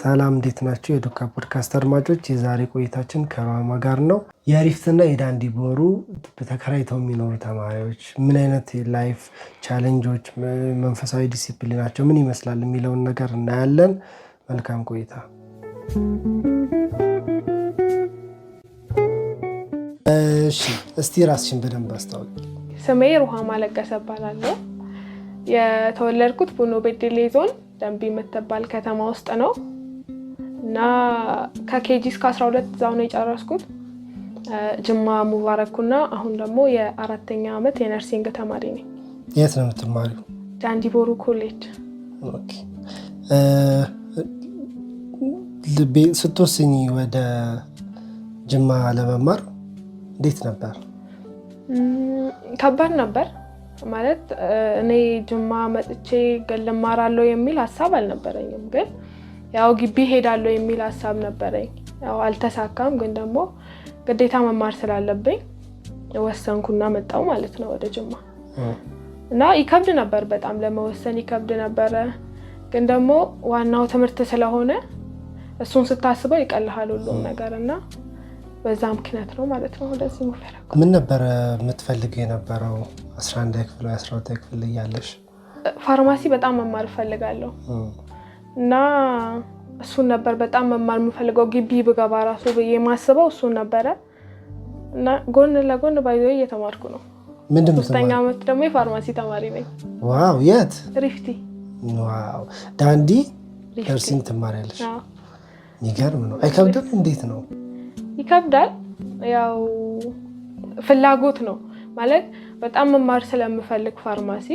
ሰላም እንዴት ናችሁ? የዱካ ፖድካስት አድማጮች፣ የዛሬ ቆይታችን ከራማ ጋር ነው። የሪፍትና የዳንዲ ቦሩ ተከራይተው የሚኖሩ ተማሪዎች ምን አይነት ላይፍ ቻሌንጆች፣ መንፈሳዊ ዲሲፕሊናቸው ምን ይመስላል የሚለውን ነገር እናያለን። መልካም ቆይታ። እሺ፣ እስቲ ራስሽን በደንብ አስተዋውቂ። ስሜ ሩሃማ ለገሰ እባላለሁ። የተወለድኩት ቡኖ ቤደሌ ዞን ደንቢ የምትባል ከተማ ውስጥ ነው እና ከኬጂ እስከ 12 እዛው ነው የጨረስኩት። ጅማ ሙባረኩና አሁን ደግሞ የአራተኛ ዓመት የነርሲንግ ተማሪ ነኝ። የት ነው የምትማሪው? ዳንዲ ቦሩ ኮሌጅ። ኦኬ። ስትወስኚ ወደ ጅማ ለመማር እንዴት ነበር? ከባድ ነበር ማለት እኔ ጅማ መጥቼ ልማራለሁ የሚል ሀሳብ አልነበረኝም። ግን ያው ግቢ ሄዳለሁ የሚል ሀሳብ ነበረኝ። ያው አልተሳካም። ግን ደግሞ ግዴታ መማር ስላለብኝ ወሰንኩና መጣሁ ማለት ነው ወደ ጅማ። እና ይከብድ ነበር፣ በጣም ለመወሰን ይከብድ ነበረ። ግን ደግሞ ዋናው ትምህርት ስለሆነ እሱን ስታስበው ይቀልሃል ሁሉም ነገር እና በዛ ምክንያት ነው ማለት ነው ወደዚህ ሙፈረኩ። ምን ነበር የምትፈልጊው የነበረው 11 ክፍል ወይ 12 ክፍል እያለሽ? ፋርማሲ በጣም መማር ፈልጋለሁ እና እሱን ነበር በጣም መማር የምፈልገው። ግቢ ብገባ ራሱ ብዬ ማስበው እሱን ነበረ እና ጎን ለጎን ባይዘው እየተማርኩ ነው። ምንድን ነው? 3ኛ ዓመት ደግሞ የፋርማሲ ተማሪ ነኝ። ዋው! የት? ሪፍቲ። ዋው! ዳንዲ ነርሲንግ ትማሪያለሽ? አዎ። የሚገርም ነው። አይከብድም? እንዴት ነው? ይከብዳል። ያው ፍላጎት ነው ማለት በጣም መማር ስለምፈልግ ፋርማሲ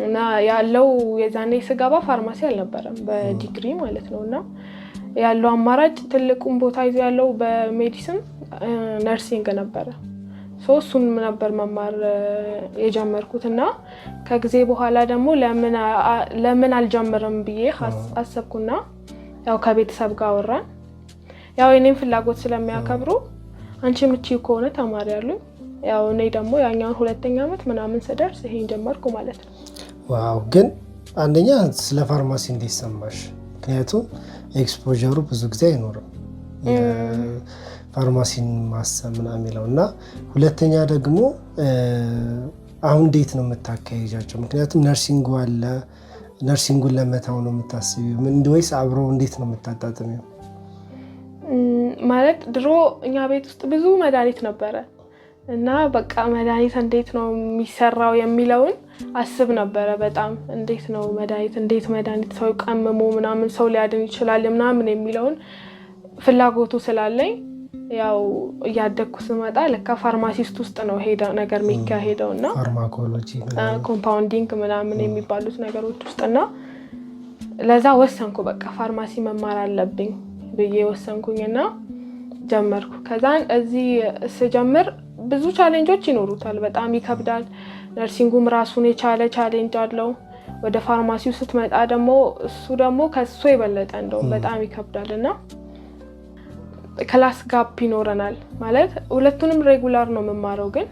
እና ያለው የዛኔ ስገባ ፋርማሲ አልነበረም በዲግሪ ማለት ነው እና ያለው አማራጭ ትልቁን ቦታ ይዞ ያለው በሜዲሲን ነርሲንግ ነበረ። እሱን ነበር መማር የጀመርኩት እና ከጊዜ በኋላ ደግሞ ለምን አልጀምርም ብዬ አሰብኩና ያው ከቤተሰብ ጋር አወራን። ያው የኔን ፍላጎት ስለሚያከብሩ አንቺ ምቺው ከሆነ ተማሪ ያሉኝ። ያው እኔ ደግሞ ያኛውን 2ኛ ዓመት ምናምን ስደርስ ይሄን ጀመርኩ ማለት ነው። ዋው! ግን አንደኛ ስለ ፋርማሲ እንዴት ሰማሽ? ምክንያቱም ኤክስፖዠሩ ብዙ ጊዜ አይኖርም ፋርማሲን ማሰብ ምናምን የሚለው እና ሁለተኛ ደግሞ አሁን እንዴት ነው የምታካሄጃቸው? ምክንያቱም ነርሲንጉ አለ። ነርሲንጉን ለመታው ነው የምታስቢው ምን ወይስ አብሮ እንዴት ነው የምታጣጥሚው? ማለት ድሮ እኛ ቤት ውስጥ ብዙ መድኃኒት ነበረ እና በቃ መድኃኒት እንዴት ነው የሚሰራው የሚለውን አስብ ነበረ በጣም። እንዴት ነው መድኃኒት ሰው ቀምሞ ምናምን ሰው ሊያድን ይችላል ምናምን የሚለውን ፍላጎቱ ስላለኝ ያው እያደግኩ ስመጣ ለካ ፋርማሲስት ውስጥ ነው ሄዳ ነገር የሚካሄደውና ፋርማኮሎጂ፣ ኮምፓውንዲንግ ምናምን የሚባሉት ነገሮች ውስጥና ለዛ ወሰንኩ በቃ ፋርማሲ መማር አለብኝ ብዬ ወሰንኩኝና ጀመርኩ። ከዛን እዚህ ስጀምር ብዙ ቻሌንጆች ይኖሩታል፣ በጣም ይከብዳል። ነርሲንጉም ራሱን የቻለ ቻሌንጅ አለው። ወደ ፋርማሲው ስትመጣ ደግሞ እሱ ደግሞ ከሱ የበለጠ እንደው በጣም ይከብዳልና ክላስ ጋፕ ይኖረናል ማለት ሁለቱንም ሬጉላር ነው የምማረው። ግን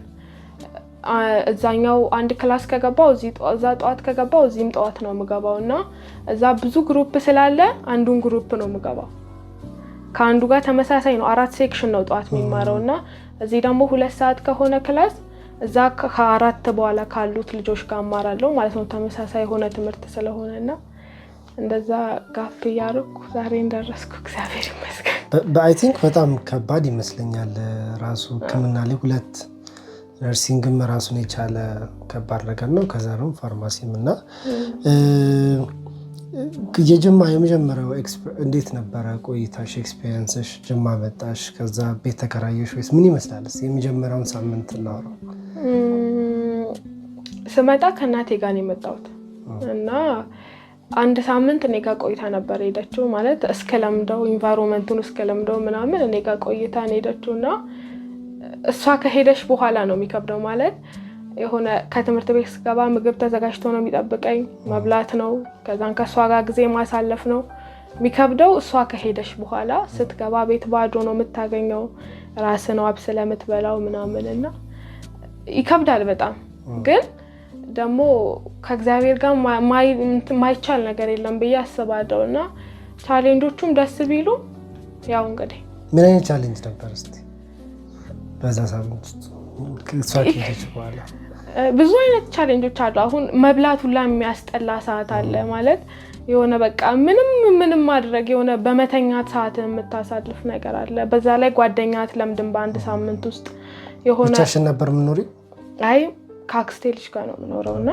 እዛኛው አንድ ክላስ ከገባው እዛ ጠዋት ከገባው እዚህም ጠዋት ነው የምገባውና እዛ ብዙ ግሩፕ ስላለ አንዱን ግሩፕ ነው የምገባው። ከአንዱ ጋር ተመሳሳይ ነው። 4 ሴክሽን ነው ጠዋት የሚማረውና እዚህ ደግሞ 2 ሰዓት ከሆነ ክላስ እዛ ከ4 በኋላ ካሉት ልጆች ጋር አማራለሁ ማለት ነው። ተመሳሳይ ሆነ ትምህርት ስለሆነና እንደዛ ጋፕ ያርኩ ዛሬ እንደረስኩ እግዚአብሔር ይመስገን። አይ ቲንክ በጣም ከባድ ይመስለኛል ራሱ ሕክምና ላይ 2 ነርሲንግም ራሱን የቻለ ከባድ ነገር ነው። ከዛ ነው ፋርማሲም እና የጅማ የመጀመሪያው እንዴት ነበረ ቆይታሽ? ኤክስፒሪየንስሽ? ጅማ መጣሽ፣ ከዛ ቤት ተከራየሽ ወይስ ምን ይመስላል? የመጀመሪያውን ሳምንት እናወራው። ስመጣ ከእናቴ ጋር ነው የመጣሁት እና አንድ ሳምንት እኔ ጋር ቆይታ ነበር ሄደችው ማለት እስከለምደው ኢንቫይሮንመንቱን እስከለምደው ምናምን እኔ ጋር ቆይታ ነው ሄደችውና እሷ ከሄደሽ በኋላ ነው የሚከብደው ማለት የሆነ ከትምህርት ቤት ስገባ ምግብ ተዘጋጅቶ ነው የሚጠብቀኝ፣ መብላት ነው። ከዛን ከሷ ጋር ጊዜ ማሳለፍ ነው የሚከብደው። እሷ ከሄደሽ በኋላ ስትገባ ቤት ባዶ ነው የምታገኘው፣ ራስ ነው አብስለ የምትበላው ምናምንና ይከብዳል በጣም። ግን ደግሞ ከእግዚአብሔር ጋር ማይቻል ነገር የለም ብዬ አስባለሁና ቻሌንጆቹም ደስ ቢሉ ያው እንግዲህ ምን አይነት ቻሌንጅ ነበር እስቲ በዛ ሳምንት እሷ ከሄደች በኋላ? ብዙ አይነት ቻሌንጆች አሉ። አሁን መብላት ሁላ የሚያስጠላ ሰዓት አለ ማለት የሆነ በቃ ምንም ማድረግ የሆነ በመተኛት ሰዓት የምታሳልፍ ነገር አለ። በዛ ላይ ጓደኛት ለምድን በአንድ ሳምንት ውስጥ የሆነ ብቻሽን ነበር የምኖሪ? አይ ከአክስቴ ልጅ ጋር ነው የምኖረውና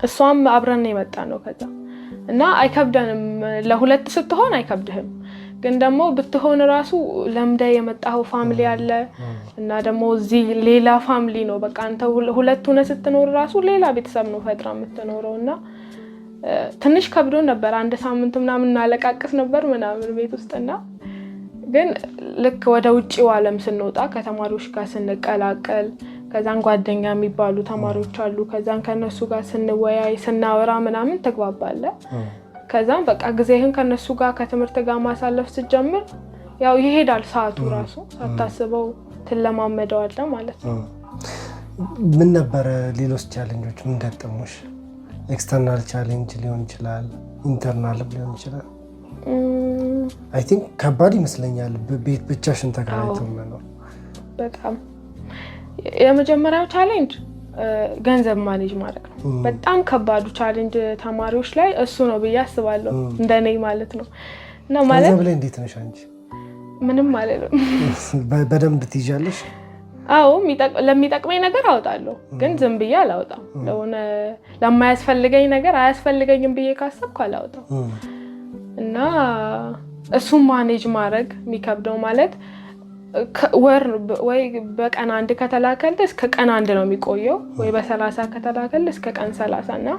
እሷም አብረን የመጣ ነው ከዛ እና አይከብደንም። ለሁለት ስትሆን አይከብድህም፣ ግን ደግሞ ብትሆን ራሱ ለምደ የመጣው ፋሚሊ አለ እና ደግሞ እዚህ ሌላ ፋሚሊ ነው። በቃ አንተ ሁለት ሆነ ስትኖር ራሱ ሌላ ቤተሰብ ነው ፈጥራ የምትኖረውና ትንሽ ከብዶ ነበር። አንድ ሳምንት ምናምን እናለቃቅስ ነበር ምናምን ቤት ውስጥና ግን ልክ ወደ ውጪው ዓለም ስንወጣ ከተማሪዎች ጋር ስንቀላቀል ከዛን ጓደኛ የሚባሉ ተማሪዎች አሉ። ከዛን ከነሱ ጋር ስንወያይ ስናወራ ምናምን ተግባባለ። ከዛን በቃ ጊዜህን ከነሱ ጋር ከትምህርት ጋር ማሳለፍ ስትጀምር ያው ይሄዳል ሰዓቱ ራሱ ሳታስበው ትለማመደዋለህ ማለት ነው። ምን ነበር ሌሎች ቻሌንጆች ምን ገጠሙሽ? ኤክስተርናል ቻሌንጅ ሊሆን ይችላል፣ ኢንተርናል ሊሆን ይችላል። አይ ቲንክ ከባድ ይመስለኛል ቤት ብቻሽን ተከራይቶ ነው። በጣም የመጀመሪያው ቻሌንጅ ገንዘብ ማኔጅ ማድረግ ነው። በጣም ከባዱ ቻሌንጅ ተማሪዎች ላይ እሱ ነው ብዬ አስባለሁ፣ እንደኔ ማለት ነው። እና ማለት ገንዘብ ላይ እንዴት ነሽ አንቺ? ምንም ማለት ነው። በደንብ ትይዣለሽ? አዎ ለሚጠቅመኝ ነገር አወጣለሁ፣ ግን ዝም ብዬ አላወጣም። ለሆነ ለማያስፈልገኝ ነገር አያስፈልገኝም ብዬ ካሰብኩ አላወጣም። እና እሱን ማኔጅ ማድረግ የሚከብደው ማለት ወር ወይ በቀን አንድ ከተላከልህ እስከ ቀን አንድ ነው የሚቆየው፣ ወይ በ30 ከተላከልህ እስከ ቀን 30 እና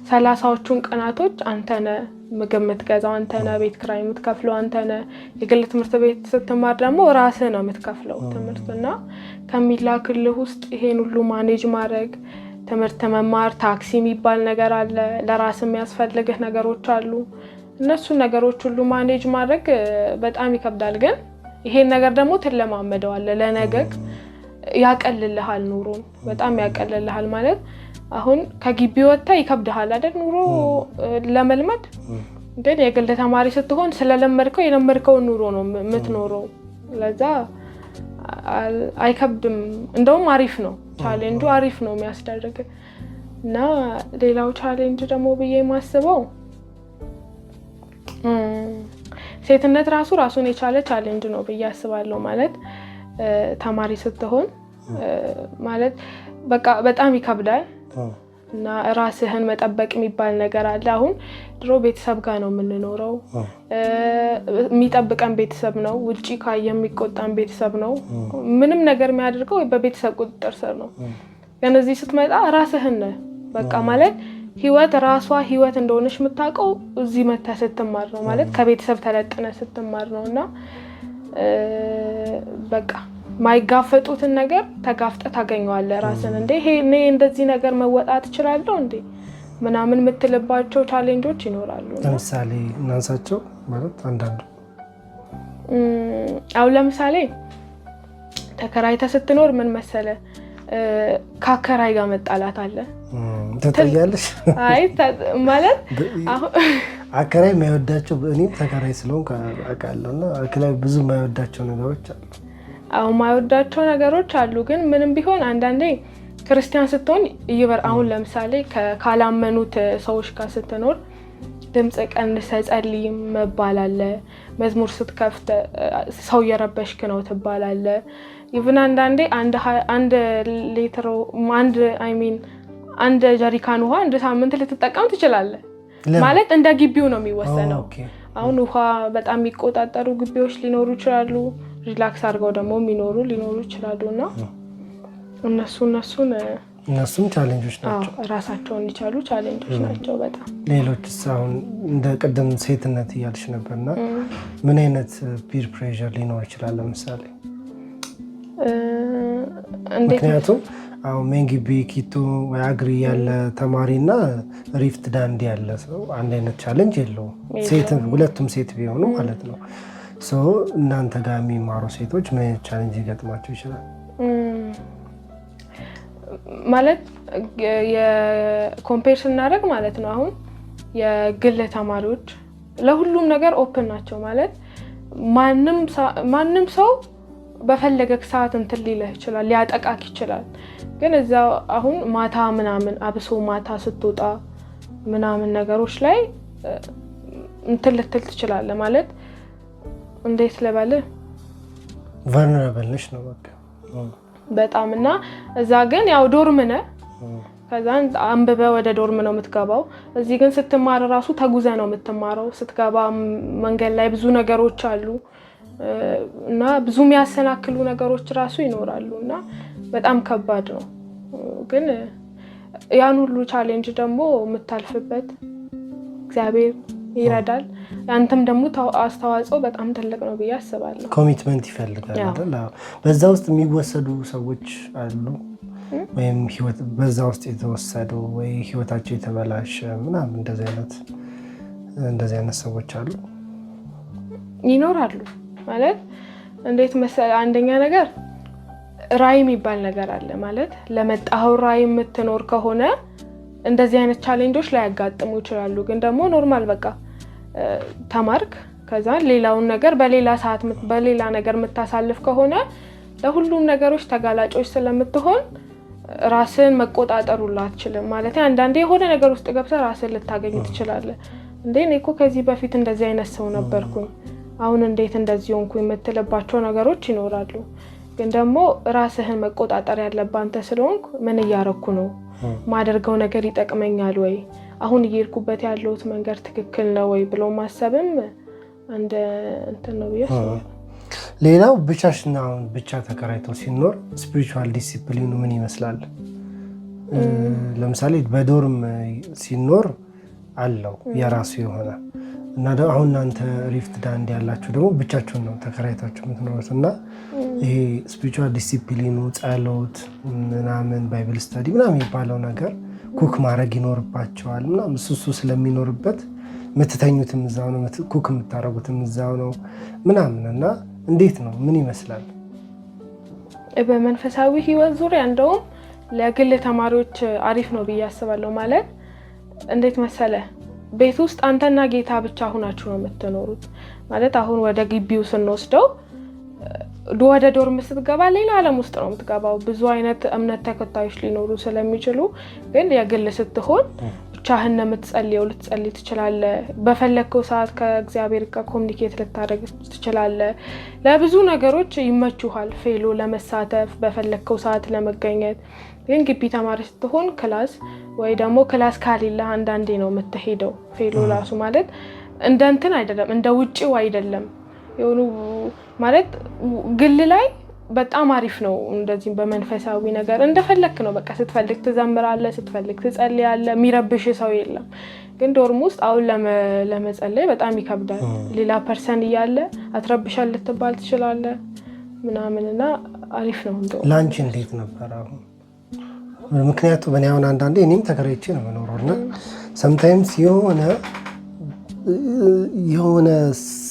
30ዎቹን ቀናቶች አንተነ ምግብ የምትገዛው አንተነ፣ ቤት ኪራይ የምትከፍለው አንተነ። የግል ትምህርት ቤት ስትማር ደግሞ ራስህ ነው የምትከፍለው ትምህርትና ከሚላክልህ ውስጥ ይሄን ሁሉ ማኔጅ ማድረግ ትምህርት መማር፣ ታክሲ የሚባል ነገር አለ፣ ለራስ የሚያስፈልግህ ነገሮች አሉ። እነሱ ነገሮች ሁሉ ማኔጅ ማድረግ በጣም ይከብዳል። ግን ይሄን ነገር ደግሞ ትለማመደዋለህ። ለነገር ያቀልልሃል፣ ኑሮን በጣም ያቀልልሃል። ማለት አሁን ከግቢ ወጣ ይከብድሃል አይደል ኑሮ ለመልመድ። ግን የግል ተማሪ ስትሆን ስለለመድከው የለመድከውን ኑሮ ነው የምትኖረው። ለዛ አይከብድም፣ እንደውም አሪፍ ነው። ቻሌንጁ አሪፍ ነው የሚያስደርግ። እና ሌላው ቻሌንጅ ደግሞ ብዬ የማስበው ሴትነት ራሱን የቻለ ቻሌንጅ ነው ብዬ አስባለሁ። ማለት ተማሪ ስትሆን ማለት በቃ በጣም ይከብዳል እና ራስህን መጠበቅ የሚባል ነገር አለ። አሁን ድሮ ቤተሰብ ጋር ነው የምንኖረው፣ የሚጠብቀን ቤተሰብ ነው፣ ውጪ ካየ የሚቆጣን ቤተሰብ ነው። ምንም ነገር የሚያደርገው በቤተሰብ ቁጥጥር ስር ነው። ግን እዚህ ስትመጣ ራስህን በቃ ማለት ህይወት ራሷ ህይወት እንደሆነች የምታውቀው እዚህ መተህ ስትማር ነው። ማለት ከቤተሰብ ተለጥነ ስትማር ነውና በቃ ማይጋፈጡትን ነገር ተጋፍጠህ ታገኘዋለህ ራስን። እንዴ እኔ እንደዚህ ነገር መወጣት እችላለሁ እንዴ ምናምን የምትልባቸው ቻሌንጆች ይኖራሉ። ለምሳሌ እናንሳቸው ማለት አንዳንዱ አሁን ለምሳሌ ተከራይተህ ስትኖር ምን መሰለ ከአከራይ ጋር መጣላት አለ። ትጠያለሽ? አይ ማለት አሁን አከራይ የማይወዳቸው እኔም ተከራይ ስለሆንኩ አውቃለሁ እና አከራይ ብዙ የማይወዳቸው ነገሮች አሉ። አሁን የማይወዳቸው ነገሮች አሉ። ግን ምንም ቢሆን አንዳንዴ ክርስቲያን ስትሆን አሁን ለምሳሌ ካላመኑት ሰዎች ጋር ስትኖር ድምጽ ቀንሰህ ጸልይ መባል አለ። መዝሙር ስትከፍት ሰው እየረበሽክ ነው ትባላለ። ኢቭን አንዳንዴ አንድ ሊትር አንድ ጀሪካን ውሃ አንድ ሳምንት ልትጠቀም ትችላለህ። ማለት እንደ ግቢው ነው የሚወሰነው። አሁን ውሃ በጣም የሚቆጣጠሩ ግቢዎች ሊኖሩ ይችላሉ፣ ሪላክስ አድርገው ደግሞ የሚኖሩ ሊኖሩ ይችላሉና እነሱም ቻሌንጆች ናቸው። ራሳቸውን የቻሉ ቻሌንጆች ናቸው በጣም። ሌሎችስ አሁን እንደ ቅድም ሴትነት እያልሽ ነበርና ምን አይነት ፒር ፕሬዠር ሊኖር ይችላል? ለምሳሌ ምክንያቱም አሁን ሜንጊቢ ኪቱ ወይ አግሪ ያለ ተማሪና ሪፍት ዳንዲ ያለ ሰው አንድ አይነት ቻሌንጅ የለውም። ሁለቱም ሴት ቢሆኑ ማለት ነው። እናንተ ጋር የሚማሩ ሴቶች ምን አይነት ቻሌንጅ ሊገጥማቸው ይችላል? ማለት የኮምፔር ስናደርግ ማለት ነው። አሁን የግል ተማሪዎች ለሁሉም ነገር ኦፕን ናቸው ማለት ማንም ሰው በፈለገክ ሰዓት እንትን ሊልህ ይችላል ሊያጠቃክ ይችላል ግን እዛው አሁን ማታ ምናምን አብሶ ማታ ስትወጣ ምናምን ነገሮች ላይ እንትን ልትል ትችላለህ ማለት እንዴት ልበልህ vulnerable ነሽ ነው በቃ በጣም እና እዛ ግን ያው ዶርም ነህ ከዛን አንብበ ወደ ዶርም ነው የምትገባው እዚህ ግን ስትማር ራሱ ተጉዘ ነው የምትማረው ስትገባ መንገድ ላይ ብዙ ነገሮች አሉ እና ብዙ የሚያሰናክሉ ነገሮች ራሱ ይኖራሉና በጣም ከባድ ነው ግን ያን ሁሉ ቻሌንጅ ደግሞ የምታልፍበት እግዚአብሔር ይረዳል አንተም ደግሞ አስተዋጽኦ በጣም ትልቅ ነው ብዬ አስባለሁ ኮሚትመንት ይፈልጋል አይደል በዛ ውስጥ የሚወሰዱ ሰዎች አሉ ወይም ህይወት በዛ ውስጥ የተወሰዱ ወይ ህይወታቸው የተበላሸ ምናምን እንደዚህ አይነት ሰዎች አሉ ይኖራሉ ማለት እንዴት መሰለ አንደኛ ነገር ራይ የሚባል ነገር አለ ማለት ለመጣው ራይ የምትኖር ከሆነ እንደዚህ አይነት ቻሌንጆች ላይ ያጋጥሙ ይችላሉ ግን ደግሞ ኖርማል በቃ ተማርክ ከዛ ሌላውን ነገር በሌላ ሰዓት በሌላ ነገር የምታሳልፍ ከሆነ ለሁሉም ነገሮች ተጋላጮች ስለምትሆን ራስን መቆጣጠር ሁሉ አትችልም ማለት አንዳንዴ የሆነ ነገር ውስጥ ገብተህ ራስን ልታገኝ ትችላለህ እንዴ እኔኮ ከዚህ በፊት እንደዚህ አይነት ሰው ነበርኩኝ አሁን እንዴት እንደዚህ ሆንኩኝ የምትልባቸው ነገሮች ይኖራሉ ግን ደግሞ ራስህን መቆጣጠር ያለብህ አንተ ስለሆንክ ምን እያረኩ ነው ማደርገው ነገር ይጠቅመኛል ወይ አሁን እየሄድኩበት ያለውት መንገድ ትክክል ነው ወይ ብሎ ማሰብም እንደ እንትን ነው ይያስባል ሌላው ብቻሽና ብቻ ተከራይቶ ሲኖር ስፒሪቹዋል ዲሲፕሊኑ ምን ይመስላል ለምሳሌ በዶርም ሲኖር አለው የራሱ የሆነ እና አሁን አንተ ሪፍት ዳንድ ያላችሁ ደግሞ ብቻችሁን ነው ተከራይታችሁ የምትኖሩት እና ይሄ ስፒሪቹዋል ዲሲፕሊኑ ጸሎት ምናምን ባይብል ስተዲ ምናምን የሚባለው ነገር ኩክ ማድረግ ይኖርባቸዋል ምናምን እሱ ስለሚኖርበት የምትተኙትም እዛው ነው ኩክ የምታደርጉትም እዛው ነው ምናምን እና እንዴት ነው ምን ይመስላል በመንፈሳዊ ህይወት ዙሪያ እንደውም ለግል ተማሪዎች አሪፍ ነው ብዬ አስባለሁ ማለት እንዴት መሰለ ቤት ውስጥ አንተና ጌታ ብቻ ሆናችሁ ነው የምትኖሩት ማለት አሁን ወደ ግቢው ስንወስደው ወደ ዶርም ስትገባ ሌላ ዓለም ውስጥ ነው የምትገባው ብዙ አይነት እምነት ተከታዮች ሊኖሩ ስለሚችሉ ግን የግል ስትሆን ብቻህን የምትጸልየው ልትጸልይ ትችላለህ በፈለከው ሰዓት ከእግዚአብሔር ጋር ኮሙኒኬት ልታደርግ ትችላለህ ለብዙ ነገሮች ይመቹሃል ፌሎ ለመሳተፍ በፈለከው ሰዓት ለመገኘት ግን ግቢ ተማሪ ስትሆን ክላስ ወይ ደግሞ ክላስ ካሌለ አንዳንዴ ነው የምትሄደው ፌሎ ራሱ ማለት እንደ እንትን አይደለም እንደ ውጪው አይደለም የሆኑ ማለት ግል ላይ በጣም አሪፍ ነው እንደዚህ በመንፈሳዊ ነገር እንደፈለክ ነው በቃ ስትፈልግ ትዘምራለህ ስትፈልግ ትጸልያለህ የሚረብሽ ሰው የለም ግን ዶርም ውስጥ አሁን ለመጸለይ በጣም ይከብዳል ሌላ ፐርሰን እያለ አትረብሻል ልትባል ትችላለህ ምናምንና አሪፍ ነው እንደው ላንቺ እንዴት ነበር አሁን ምክንያቱም በእኔ አሁን አንዳንዴ እኔም ተከራይቼ ነው የምኖረውና sometimes የሆነ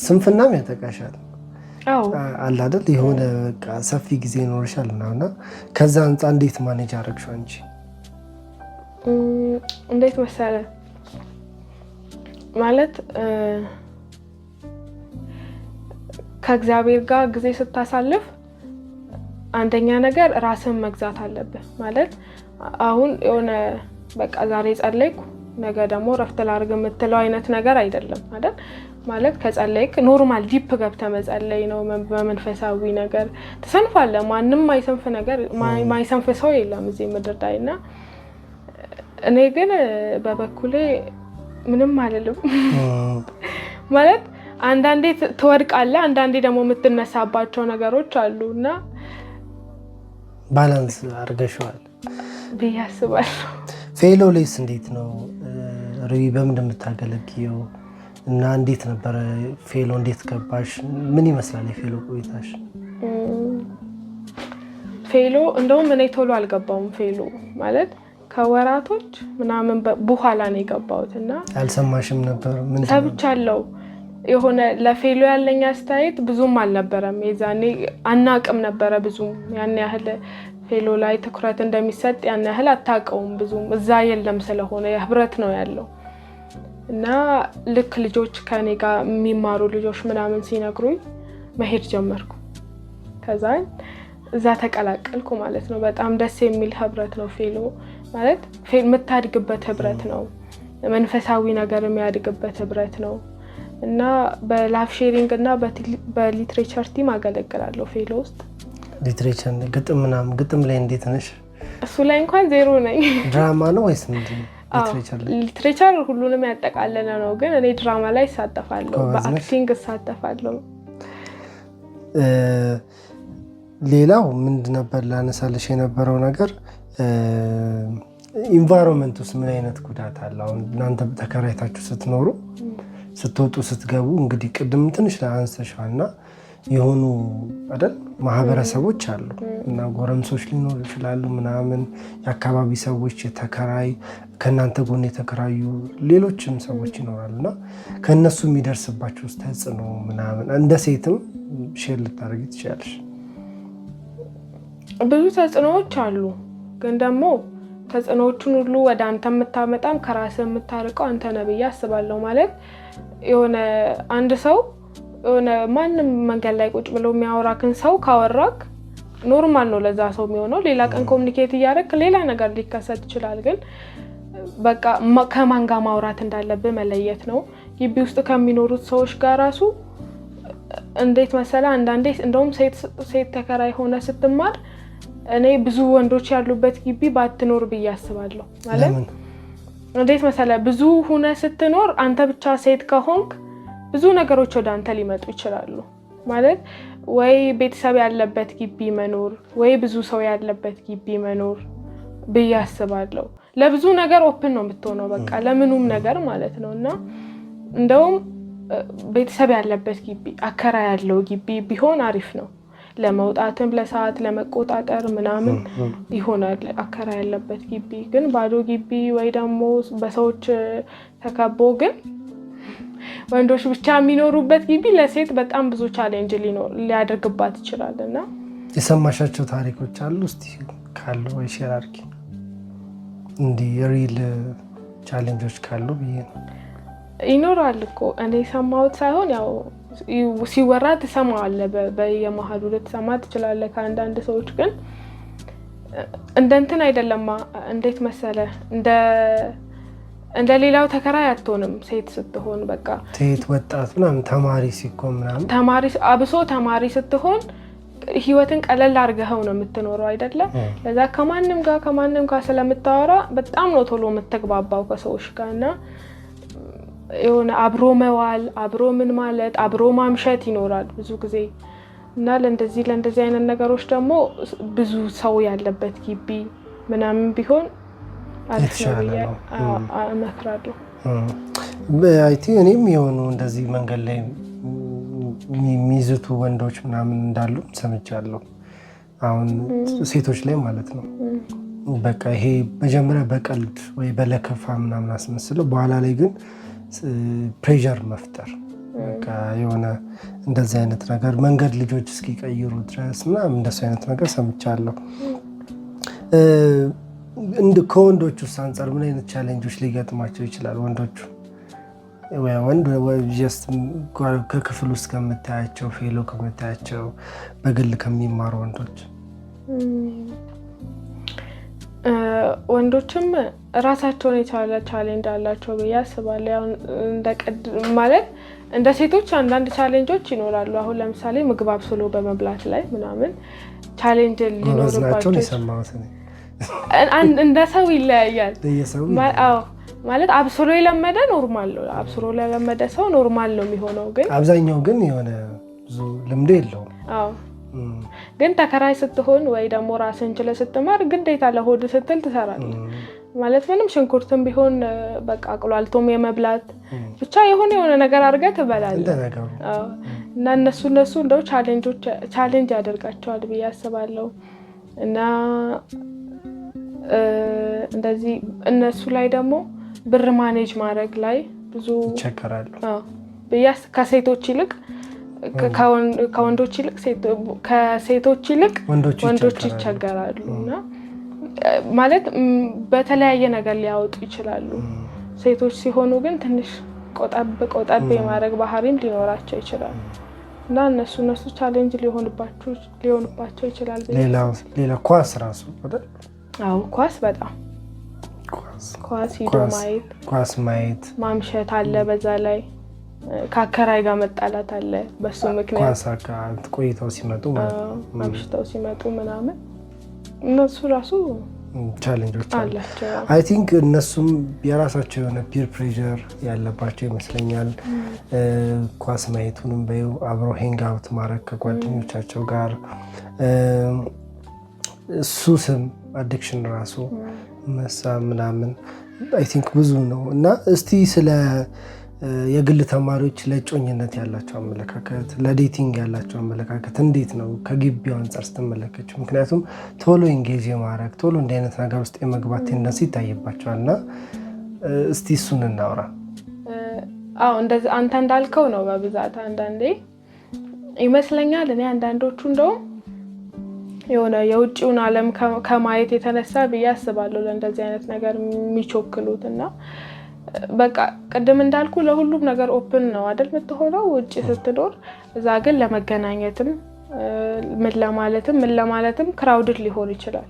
ስንፍናም ያጠቃሻል አለ አይደል የሆነ በቃ ሰፊ ጊዜ ይኖርሻል እና ከዛ አንፃር እንዴት ማኔጅ አደረግሽው አንቺ እንዴት መሰለ ማለት ከእግዚአብሔር ጋር ጊዜ ስታሳልፍ አንደኛ ነገር ራስን መግዛት አለብህ ማለት አሁን የሆነ በቃ ዛሬ ጸለይኩ ነገ ደግሞ ረፍት ላርግ የምትለው አይነት ነገር አይደለም አይደል ማለት ከጸለይክ ኖርማል ዲፕ ገብተህ መጸለይ ነው በመንፈሳዊ ነገር ተሰንፋለህ ማንንም ማይሰንፍ ነገር ማይሰንፍ ሰው የለም እዚህ ምድር ላይና እኔ ግን በበኩሌ ምንም አይደለም ማለት አንዳንዴ ትወድቃለህ አንዳንዴ ደግሞ የምትነሳባቸው ነገሮች አሉና ባላንስ አድርገሽዋል ብዬ አስባለሁ ፌሎ ሌስ እንዴት ነው ሪቪ በምን እንደምታገለግየው እና እንዴት ነበር ፌሎ እንዴት ገባሽ ምን ይመስላል የፌሎ ቆይታሽ ፌሎ እንደውም እኔ ቶሎ አልገባውም ፌሎ ማለት ከወራቶች ምናምን በኋላ ነው የገባሁትና አልሰማሽም ነበር ምን ሰብቻለሁ የሆነ ለፌሎ ያለኝ አስተያየት ብዙም አልነበረም የዛኔ አናቅም ነበር ብዙም ያን ያህል ፌሎ ላይ ትኩረት እንደሚሰጥ ያን ያህል አታውቀውም ብዙም እዛ የለም ስለሆነ የህብረት ነው ያለው እና ልክ ልጆች ከኔ ጋር የሚማሩ ልጆች ምናምን ሲነግሩኝ መሄድ ጀመርኩ። ከዛ እዛ ተቀላቀልኩ ማለት ነው። በጣም ደስ የሚል ህብረት ነው ፌሎ ማለት። የምታድግበት ህብረት ነው፣ መንፈሳዊ ነገር የሚያድግበት ህብረት ነው። እና በላይፍ ሼሪንግ እና በሊትሬቸር ቲም አገለግላለሁ ፌሎ ውስጥ። ሊትሬቸር ግጥም ምናምን፣ ግጥም ላይ እንዴት ነሽ? እሱ ላይ እንኳን ዜሮ ነኝ። ድራማ ነው ወይስ ምንድን ነው? ሊትሬቸር ሁሉንም ያጠቃለለ ነው፣ ግን እኔ ድራማ ላይ እሳተፋለሁ፣ በአክቲንግ እሳተፋለሁ። ሌላው ምንድን ነበር ላነሳልሽ የነበረው ነገር፣ ኢንቫይሮንመንት ውስጥ ምን አይነት ጉዳት አለ? አሁን እናንተ ተከራይታችሁ ስትኖሩ ስትወጡ ስትገቡ፣ እንግዲህ ቅድም ትንሽ አንስተሻል እና የሆኑ አይደል ማህበረሰቦች አሉ እና ጎረምሶች ሊኖሩ ይችላሉ ምናምን፣ የአካባቢ ሰዎች፣ የተከራይ ከእናንተ ጎን የተከራዩ ሌሎችም ሰዎች ይኖራሉ እና ከእነሱ የሚደርስባቸው ውስጥ ተጽዕኖ ምናምን እንደ ሴትም ሼር ልታደርጊ ትችላለሽ። ብዙ ተጽዕኖዎች አሉ፣ ግን ደግሞ ተጽዕኖዎቹን ሁሉ ወደ አንተ የምታመጣም ከራስህ የምታርቀው አንተ ነህ ብዬ አስባለሁ። ማለት የሆነ አንድ ሰው የሆነ ማንም መንገድ ላይ ቁጭ ብሎ የሚያወራክን ሰው ካወራክ ኖርማል ነው ለዛ ሰው የሚሆነው። ሌላ ቀን ኮሚኒኬት እያደረክ ሌላ ነገር ሊከሰት ይችላል። ግን በቃ ከማን ጋር ማውራት እንዳለብህ መለየት ነው። ግቢ ውስጥ ከሚኖሩት ሰዎች ጋር ራሱ እንዴት መሰለ፣ አንዳንዴ እንደውም ሴት ተከራይ ሆነ ስትማር እኔ ብዙ ወንዶች ያሉበት ግቢ ባትኖር ብዬ አስባለሁ። ማለት እንዴት መሰለ፣ ብዙ ሆነ ስትኖር አንተ ብቻ ሴት ከሆንክ ብዙ ነገሮች ወደ አንተ ሊመጡ ይችላሉ። ማለት ወይ ቤተሰብ ያለበት ግቢ መኖር ወይ ብዙ ሰው ያለበት ግቢ መኖር ብዬ አስባለሁ። ለብዙ ነገር ኦፕን ነው የምትሆነው፣ በቃ ለምኑም ነገር ማለት ነው። እና እንደውም ቤተሰብ ያለበት ግቢ፣ አከራይ ያለው ግቢ ቢሆን አሪፍ ነው። ለመውጣትም ለሰዓት ለመቆጣጠር ምናምን ይሆናል አከራይ ያለበት ግቢ። ግን ባዶ ግቢ ወይ ደግሞ በሰዎች ተከቦ ግን ወንዶች ብቻ የሚኖሩበት ግቢ ለሴት በጣም ብዙ ቻሌንጅ ሊያደርግባት ይችላል። እና የሰማሻቸው ታሪኮች አሉ? እስቲ ካሉ ወይ ሼር አድርጊ። እንዲህ ሪል ቻሌንጆች ካሉ ብዬ ነው። ይኖራል እኮ እኔ ሰማሁት ሳይሆን ያው ሲወራ ትሰማዋለህ፣ በየመሀሉ ልትሰማ ትችላለህ ከአንዳንድ ሰዎች። ግን እንደ እንትን አይደለማ። እንዴት መሰለ፣ እንደ ሌላው ተከራይ አትሆንም ሴት ስትሆን። በቃ ሴት ወጣት ምናምን ተማሪ ሲኮን ምናምን አብሶ ተማሪ ስትሆን ህይወትን ቀለል አድርገኸው ነው የምትኖረው አይደለም። ለዛ ከማንም ጋር ስለምታወራ በጣም ነው ቶሎ የምትግባባው ከሰዎች ጋር። እና የሆነ አብሮ መዋል፣ አብሮ ምን ማለት፣ አብሮ ማምሸት ይኖራል ብዙ ጊዜ። እና ለእንደዚህ አይነት ነገሮች ደግሞ ብዙ ሰው ያለበት ግቢ ምናምን ቢሆን አሪፍ ነው ብዬ እመክራለሁ። እኔም የሆኑ እንደዚህ መንገድ ላይ የሚይዙቱ ወንዶች ምናምን እንዳሉ ሰምቻለሁ። አሁን ሴቶች ላይ ማለት ነው። በቃ ይሄ መጀመሪያ በቀልድ ወይ በለከፋ ምናምን አስመስለው በኋላ ላይ ግን ፕሬዠር መፍጠር፣ በቃ የሆነ እንደዚህ አይነት ነገር መንገድ ልጆች እስኪቀይሩ ድረስ ምናምን እንደሱ አይነት ነገር ሰምቻለሁ። ከወንዶቹ አንጻር ምን አይነት ቻሌንጆች ሊገጥማቸው ይችላል? ወንዶቹ ከክፍል ውስጥ ከምታያቸው፣ ፌሎ ከምታያቸው፣ በግል ከሚማሩ ወንዶች ወንዶችም ራሳቸውን የቻለ ቻሌንጅ አላቸው ብዬ አስባለሁ። ማለት እንደ ሴቶች አንዳንድ ቻሌንጆች ይኖራሉ። አሁን ለምሳሌ ምግብ አብስሎ በመብላት ላይ ምናምን ቻሌንጅ ሊኖርባቸው እንደ ሰው ይለያያል። ማለት አብስሎ የለመደ ኖርማል ነው፣ አብስሎ ለለመደ ሰው ኖርማል ነው የሚሆነው። ግን አብዛኛው ግን የሆነ ብዙ ልምዱ የለውም። ግን ተከራይ ስትሆን ወይ ደግሞ ራስን ችለህ ስትማር ግዴታ ለሆድ ስትል ትሰራለህ። ማለት ምንም ሽንኩርትም ቢሆን በቃ አቅሏልቶም የመብላት ብቻ የሆነ ነገር አድርገህ ትበላለህ። እና እነሱ እንደው ቻሌንጅ ያደርጋቸዋል ብዬ አስባለሁ። እና እንደዚህ እነሱ ላይ ደግሞ ብር ማኔጅ ማድረግ ላይ ብዙ ይቸገራሉ ከሴቶች ይልቅ ከወንዶች ይልቅ ከሴቶች ይልቅ ወንዶች ይቸገራሉ። እና ማለት በተለያየ ነገር ሊያወጡ ይችላሉ። ሴቶች ሲሆኑ ግን ትንሽ ቆጠብ የማድረግ ባህሪም ሊኖራቸው ይችላል እና እነሱ ቻሌንጅ ሊሆንባቸው ይችላል። ሌላ ኳስ ራሱ አይደል? አዎ ኳስ በጣም ኳስ ሂዶ ማየት ማምሸት አለ። በዛ ላይ ከአከራይ ጋር መጣላት አለ። በሱ ምክንያት ኳስ አካንት ቆይተው ሲመጡ ማምሽተው ሲመጡ ምናምን እነሱ ራሱ ቻሌንጆች አላቸው። አይ ቲንክ እነሱም የራሳቸው የሆነ ፒር ፕሬዠር ያለባቸው ይመስለኛል። ኳስ ማየቱንም በይው አብሮ ሄንግ አውት ማድረግ ከጓደኞቻቸው ጋር ሱስም አዲክሽን ራሱ መሳ ምናምን አይ ቲንክ ብዙ ነው እና እስቲ ስለ የግል ተማሪዎች ለጮኝነት ያላቸው አመለካከት ለዴቲንግ ያላቸው አመለካከት እንዴት ነው ከግቢው አንፃር ስትመለከቱ? ምክንያቱም ቶሎ ኢንጌጅ የማድረግ ቶሎ እንዲህ አይነት ነገር ውስጥ የመግባት ቴንደንሲ ይታይባቸዋል እና እስቲ እሱን እናውራ። እንደዚህ አንተ እንዳልከው ነው በብዛት አንዳንዴ ይመስለኛል። እኔ አንዳንዶቹ እንደውም የሆነ የውጭውን ዓለም ከማየት የተነሳ ብዬ አስባለሁ ለእንደዚህ አይነት ነገር የሚቾክሉት እና በቃ ቅድም እንዳልኩ ለሁሉም ነገር ኦፕን ነው አይደል የምትሆነው ውጭ ስትኖር። እዛ ግን ለመገናኘትም ምን ለማለትም ክራውድድ ሊሆን ይችላል።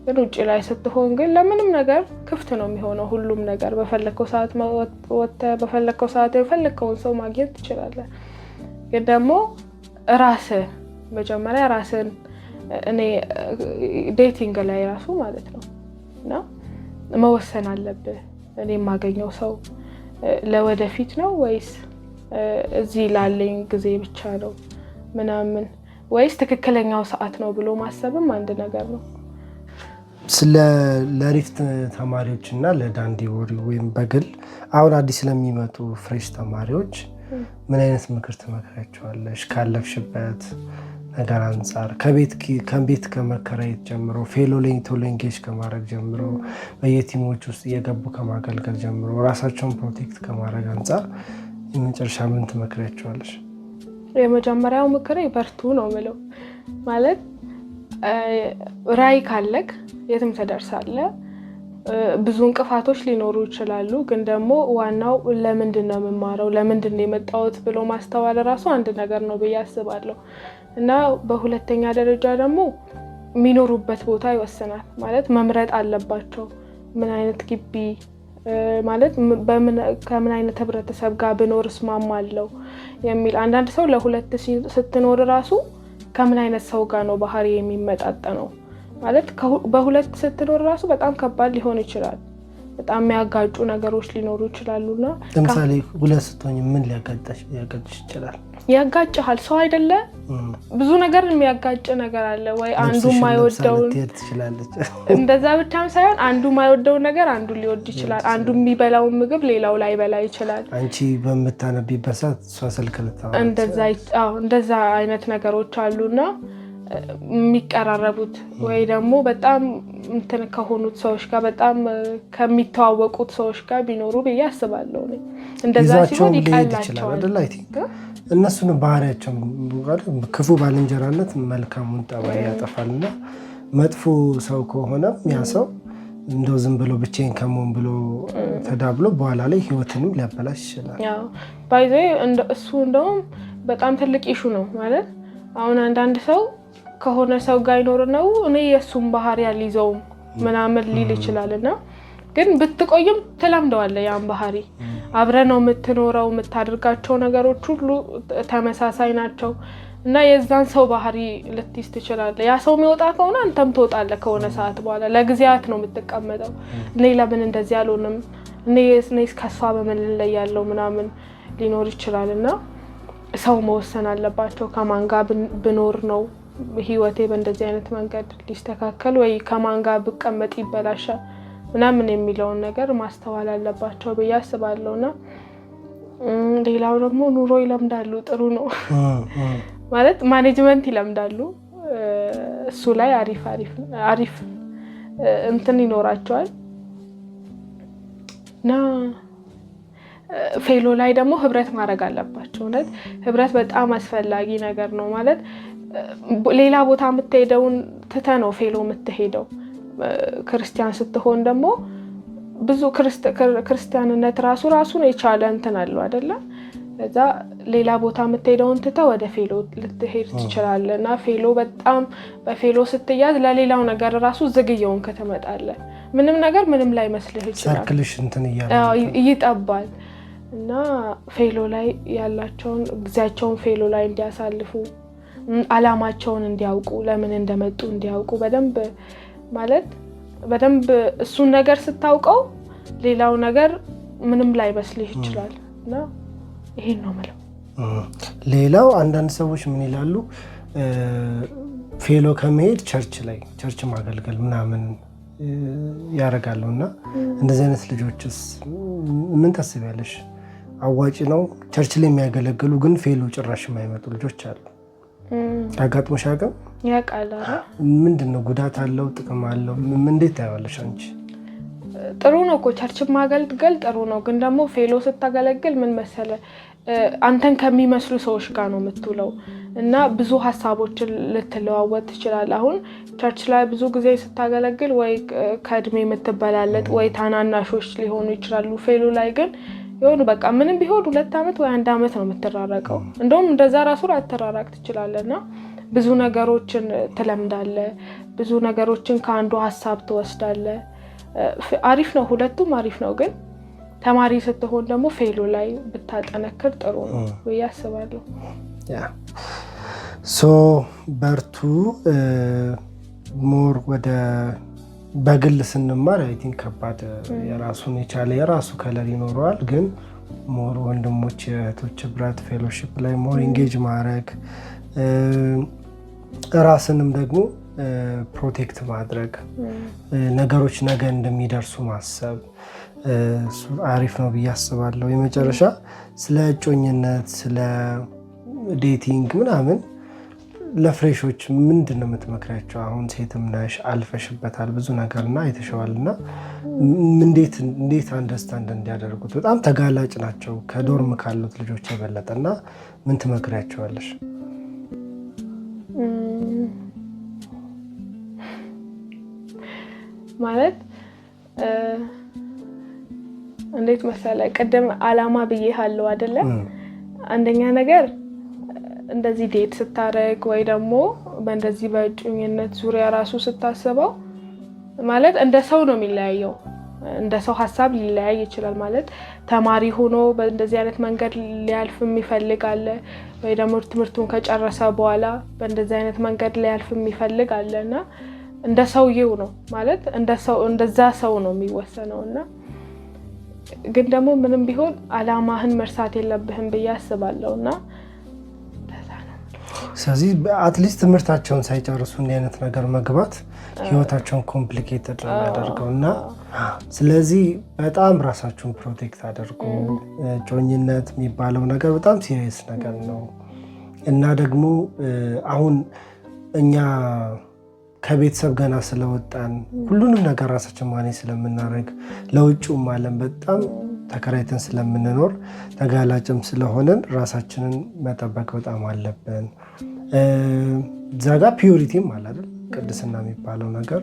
ግን ውጭ ላይ ስትሆን ግን ለምንም ነገር ክፍት ነው የሚሆነው ሁሉም ነገር። በፈለከው ሰዓት ወጥተህ በፈለከው ሰዓት የፈለከውን ሰው ማግኘት ትችላለህ። ግን ደግሞ መጀመሪያ ራስን እኔ ዴቲንግ ላይ ራሱ ማለት ነው እና መወሰን አለብህ። እኔ የማገኘው ሰው ለወደፊት ነው ወይስ እዚህ ላለኝ ጊዜ ብቻ ነው ምናምን ወይስ ትክክለኛው ሰዓት ነው ብሎ ማሰብም አንድ ነገር ነው። ስለ ለሪፍት ተማሪዎች እና ለዳንዲቦሪ ወይም በግል አሁን አዲስ ለሚመጡ ፍሬሽ ተማሪዎች ምን አይነት ምክር ትመክራቸዋለሽ? ካለፍሽበት ነገር አንፃር ከቤት ከመከራየት ጀምሮ ፌሎ ቶሎ ኢንጌጅ ከማድረግ ጀምሮ በየቲሞች ውስጥ እየገቡ ከማገልገል ጀምሮ ራሳቸውን ፕሮቴክት ከማድረግ አንፃር የመጨረሻ ምን ትመክራቸዋለሽ? የመጀመሪያው ምክሬ በርቱ ነው የምለው። ማለት ራዕይ ካለክ የትም ትደርሳለህ። ብዙ እንቅፋቶች ሊኖሩ ይችላሉ፣ ግን ደግሞ ዋናው ለምንድን ነው የምማረው ለምንድን ነው የመጣሁት ብሎ ማስተዋል ራሱ አንድ ነገር ነው ብዬ አስባለሁ። እና በሁለተኛ ደረጃ ደግሞ የሚኖሩበት ቦታ ይወስናል። ማለት መምረጥ አለባቸው። ምን አይነት ግቢ ማለት ከምን አይነት ህብረተሰብ ጋር ብኖር እስማማለሁ የሚል። አንዳንድ ሰው ለሁለት ስትኖር ራሱ ከምን አይነት ሰው ጋር ነው ባህሪ የሚመጣጠነው ማለት በሁለት ስትኖር ራሱ በጣም ከባድ ሊሆን ይችላል። በጣም የሚያጋጩ ነገሮች ሊኖሩ ይችላሉና ለምሳሌ ሁለት ስትሆኝ ምን ሊያጋጭሽ ይችላል? ያጋጭሃል ሰው አይደለ? ብዙ ነገር የሚያጋጭ ነገር አለ ወይ አንዱ ማይወደው እንደዛ ብቻም ሳይሆን አንዱ ማይወደው ነገር አንዱ ሊወድ ይችላል። አንዱ የሚበላው ምግብ ሌላው ላይ በላ ይችላል። አንቺ በመታነቢበት ሰዓት እሷ ስልክ ልታወራ እንደዛ አይነት ነገሮች አሉና የሚቀራረቡት ወይ ደግሞ በጣም እንትን ከሆኑት ሰዎች ጋር በጣም ከሚተዋወቁት ሰዎች ጋር ቢኖሩ ብዬ አስባለሁ። እንደዛ ሲሆን ይቀላቸዋል አይደል? እነሱን ባህሪያቸው ክፉ ባልንጀራነት መልካሙን ጠባይ ያጠፋልና መጥፎ ሰው ከሆነ ያ ሰው እንደው ዝም ብሎ ብቻዬን ከመሆን ብሎ ተዳብሎ በኋላ ላይ ህይወትንም ሊያበላሽ ይችላል። ያው ባይዘ እሱ እንደውም በጣም ትልቅ ኢሹ ነው ማለት አሁን አንዳንድ ሰው ከሆነ ሰው ጋር ይኖር ነው እኔ የሱን ባህሪ ያልይዘውም ምናምን ሊል ይችላልና ግን ብትቆይም ተላምደዋለህ ያን ባህሪ። አብረ ነው የምትኖረው፣ የምታደርጋቸው ነገሮች ሁሉ ተመሳሳይ ናቸው እና የዛን ሰው ባህሪ ልትይዝ ትችላለህ። ያ ሰው የሚወጣ ከሆነ አንተም ትወጣለህ ከሆነ ሰዓት በኋላ። ለጊዜያት ነው የምትቀመጠው። እኔ ለምን እንደዚህ አልሆንም፣ እኔ ከሷ በምን ላይ ያለው ምናምን ሊኖር ይችላልና ሰው መወሰን አለባቸው። ከማን ጋር ብኖር ነው ህይወቴ በእንደዚህ አይነት መንገድ ሊስተካከል ወይ ከማን ጋር ብቀመጥ ይበላሻል ምናምን የሚለውን ነገር ማስተዋል አለባቸው ብዬ አስባለሁና ሌላው ደግሞ ኑሮ ይለምዳሉ። ጥሩ ነው ማለት ማኔጅመንት ይለምዳሉ። እሱ ላይ አሪፍ እንትን ይኖራቸዋል እና ፌሎ ላይ ደግሞ ህብረት ማድረግ አለባቸው። እውነት ህብረት በጣም አስፈላጊ ነገር ነው። ማለት ሌላ ቦታ የምትሄደውን ትተህ ነው ፌሎ የምትሄደው። ክርስቲያን ስትሆን ደግሞ ብዙ ክርስቲያንነት ራሱን የቻለ እንትን አለው አይደለ? እዛ ሌላ ቦታ የምትሄደውን ትተህ ወደ ፌሎ ልትሄድ ትችላለህ እና ፌሎ በጣም በፌሎ ስትያዝ ለሌላው ነገር ራሱ ዝግየውን ከተመጣለህ ምንም ላይ መስልህ ይችላል። ሰርክልሽ እንትን ይጠባል እና ፌሎ ላይ ያላቸውን ጊዜያቸውን ፌሎ ላይ እንዲያሳልፉ አላማቸውን እንዲያውቁ ለምን እንደመጡ እንዲያውቁ በደንብ እሱን ነገር ስታውቀው ሌላው ነገር ምንም ላይ መስልህ ይችላል እና ይሄን ነው ማለት። ሌላው አንዳንድ ሰዎች ምን ይላሉ ፌሎ ከመሄድ ቸርች ማገልገል ምናምን ያረጋሉና እንደዚህ አይነት ልጆችስ ምን ታስቢያለሽ? አዋጪ ነው? ቸርች ላይ የሚያገለግሉ ግን ፌሎ ጭራሽ የማይመጡ ልጆች አሉ። አጋጥሞሽ ያውቃል? ያውቃል። ምንድነው ጉዳት አለው ጥቅም አለው? እንዴት ታያለሽ አንቺ? ጥሩ ነው እኮ ቸርች ማገልገል ጥሩ ነው። ግን ደግሞ ፌሎ ስታገለግል ምን መሰለ አንተን ከሚመስሉ ሰዎች ጋር ነው የምትውለው እና ብዙ ሀሳቦችን ልትለዋወጥ ትችላለህ። አሁን ቸርች ላይ ብዙ ጊዜ ስታገለግል ወይ ከእድሜ የምትበላለጥ ወይ ታናናሾች ሊሆኑ ይችላሉ። ፌሎ ላይ ግን የሆኑ በቃ ምንም ቢሆን 2 አመት ወይ 1 አመት ነው የምትራራቀው። እንደውም እንደዛ ራሱ አትራራቅ ትችላለህና ብዙ ነገሮችን ትለምዳለህ። ብዙ ነገሮችን ከአንዱ ሀሳብ ትወስዳለህ። አሪፍ ነው፣ ሁለቱም አሪፍ ነው። ግን ተማሪ ስትሆን ደግሞ ፌሎ ላይ ብታጠነክር ጥሩ ነው ወይ ያስባለሁ። በርቱ። ሞር ወደ በግል ስንማር አይ ቲንክ ከባድ የራሱን የቻለ የራሱ ከለር ይኖረዋል። ግን ሞር ወንድሞች እህቶች ብራት ፌሎሺፕ ላይ ሞር ኢንጌጅ ማድረግ ራስንም ደግሞ ፕሮቴክት ማድረግ ነገሮች ነገ እንደሚደርሱ ማሰብ አሪፍ ነው ብዬ አስባለሁ። የመጨረሻ ስለ እጮኝነት ስለ ዴቲንግ ምናምን ለፍሬሾች ምንድን ነው የምትመክሪያቸው? አሁን ሴትም ነሽ አልፈሽበታል ብዙ ነገርና አይተሽዋልና እንዴት አንደርስታንድ እንዲያደርጉት በጣም ተጋላጭ ናቸው ከዶርም ካሉት ልጆች የበለጠና ምን ትመክሪያቸዋለሽ? ማለት እንዴት መሰለ ቀደም አላማ ብዬሃለሁ አይደለ? አንደኛ ነገር እንደዚህ ዴት ስታረግ ወይ ደግሞ በእንደዚህ በእጮኝነት ዙሪያ ራሱ ስታስበው ማለት እንደ ሰው ነው የሚለያየው። እንደ ሰው ሐሳብ ሊለያይ ይችላል። ማለት ተማሪ ሆኖ በእንደዚህ አይነት መንገድ ሊያልፍ የሚፈልግ አለ፣ ወይ ደግሞ ትምህርቱን ከጨረሰ በኋላ በእንደዚህ አይነት መንገድ ሊያልፍ የሚፈልግ አለና እንደ ሰውየው ነው ማለት እንደዛ ሰው ነው የሚወሰነውና ግን ደግሞ ምንም ቢሆን አላማህን መርሳት የለብህም ብዬ አስባለሁና ስለዚህ አትሊስት ትምህርታቸውን ሳይጨርሱ እንዲህ አይነት ነገር መግባት ህይወታቸውን ኮምፕሊኬትድ ነው የሚያደርገውና ስለዚህ በጣም ራሳችሁን ፕሮቴክት አድርጉ። ጮኝነት የሚባለው ነገር በጣም ሲሪየስ ነገር ነው እና ደግሞ አሁን እኛ ከቤተሰብ ገና ስለወጣን ሁሉንም ነገር ራሳችን ማኔጅ ስለምናደርግ ለውጭውም ዓለም በጣም ተከራይተን ስለምንኖር ተጋላጭም ስለሆነን ራሳችንን መጠበቅ በጣም አለብን። ዛጋ ፒዩሪቲም አለ አይደል? ቅድስና የሚባለው ነገር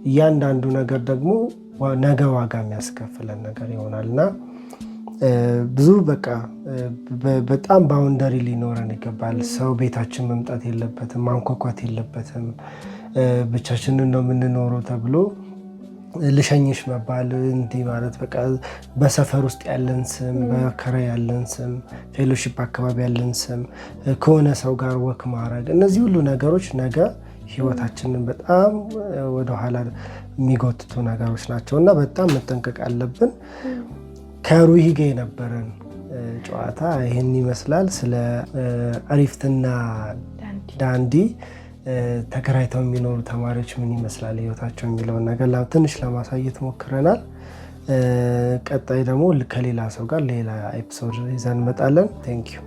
እያንዳንዱ ነገር ደግሞ ነገ ዋጋ የሚያስከፍለን ነገር ይሆናልና ብዙ በጣም ባውንደሪ ሊኖረን ይገባል። ሰው ቤታችን መምጣት የለበትም፣ ማንኳኳት የለበትም። ብቻችንን ነው የምንኖረው ተብሎ ልሸኝሽ መባል እንዲህ ማለት በቃ በሰፈር ውስጥ ያለን ስም፣ በከራይ ያለን ስም፣ ፌሎሺፕ አካባቢ ያለን ስም፣ ከሆነ ሰው ጋር ወክ ማድረግ እነዚህ ሁሉ ነገሮች ነገ ህይወታችንን በጣም ወደኋላ የሚጎትቱ ነገሮች ናቸው እና በጣም መጠንቀቅ አለብን። ከሩሂ ጋር የነበረን ጨዋታ ይህን ይመስላል። ስለ አሪፍትና ዳንዲ ተከራይተው የሚኖሩ ተማሪዎች ምን ይመስላል ህይወታቸው የሚለውን ነገር ትንሽ ለማሳየት ሞክረናል። ቀጣይ ደግሞ ከሌላ ሰው ጋር ሌላ ኤፒሶድ ይዘን እንመጣለን። ቴንክ ዩ